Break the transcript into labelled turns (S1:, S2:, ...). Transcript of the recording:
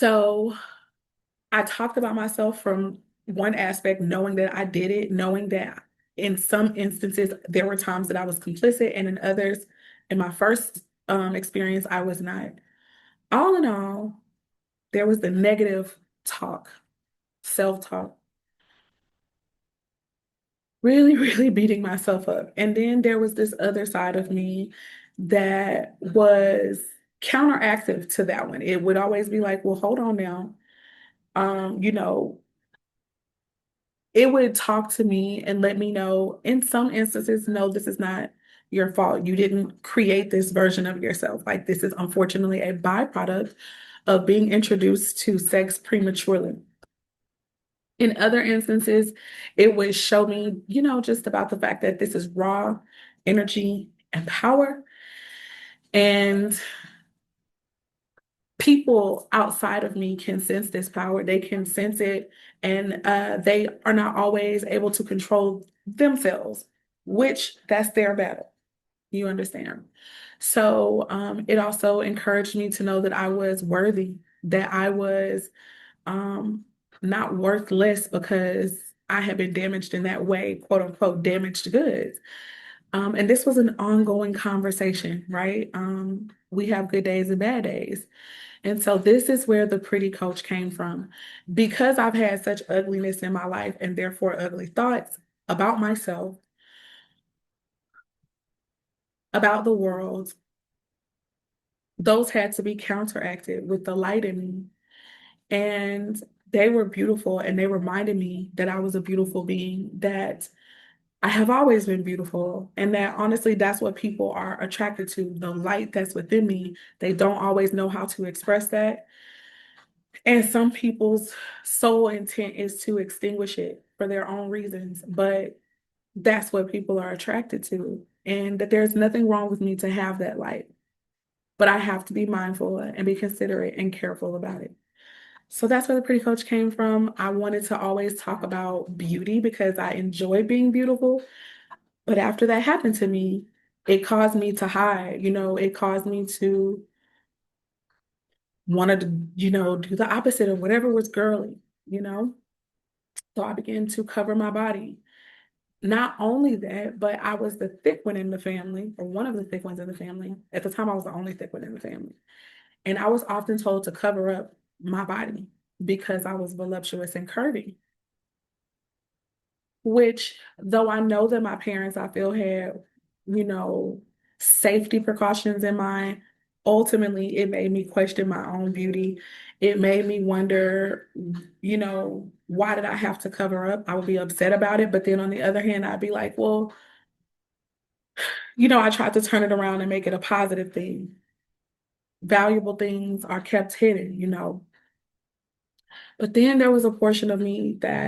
S1: So I talked about myself from one aspect, knowing that I did it, knowing that in some instances there were times that I was complicit, and in others, in my first experience, I was not. All in all, there was the negative talk, self-talk, really, really beating myself up. And then there was this other side of me that was counteractive to that one. It would always be like, well, hold on now. Um, you know, it would talk to me and let me know in some instances, no, this is not your fault. You didn't create this version of yourself. Like, this is unfortunately a byproduct of being introduced to sex prematurely. In other instances, it would show me, just about the fact that this is raw energy and power. And people outside of me can sense this power. They can sense it, and they are not always able to control themselves, which that's their battle. You understand? So it also encouraged me to know that I was worthy, that I was um, not worthless because I had been damaged in that way, quote unquote, damaged goods. And this was an ongoing conversation, right? We have good days and bad days. And so this is where the pretty coach came from. Because I've had such ugliness in my life and therefore ugly thoughts about myself, about the world, those had to be counteracted with the light in me. And they were beautiful, and they reminded me that I was a beautiful being, that I have always been beautiful, and that honestly, that's what people are attracted to, the light that's within me. They don't always know how to express that. And some people's sole intent is to extinguish it for their own reasons, but that's what people are attracted to. And that there's nothing wrong with me to have that light, but I have to be mindful and be considerate and careful about it. So that's where the pretty coach came from. I wanted to always talk about beauty because I enjoy being beautiful. But after that happened to me, it caused me to hide, it caused me to want to, do the opposite of whatever was girly, you know? So I began to cover my body. Not only that, but I was the thick one in the family, or one of the thick ones in the family. At the time, I was the only thick one in the family. And I was often told to cover up my body because I was voluptuous and curvy, which, though I know that my parents, I feel, had, you know, safety precautions in mind, ultimately it made me question my own beauty. It made me wonder, why did I have to cover up? I would be upset about it. But then on the other hand, I'd be like, well, I tried to turn it around and make it a positive thing. Valuable things are kept hidden. But then there was a portion of me that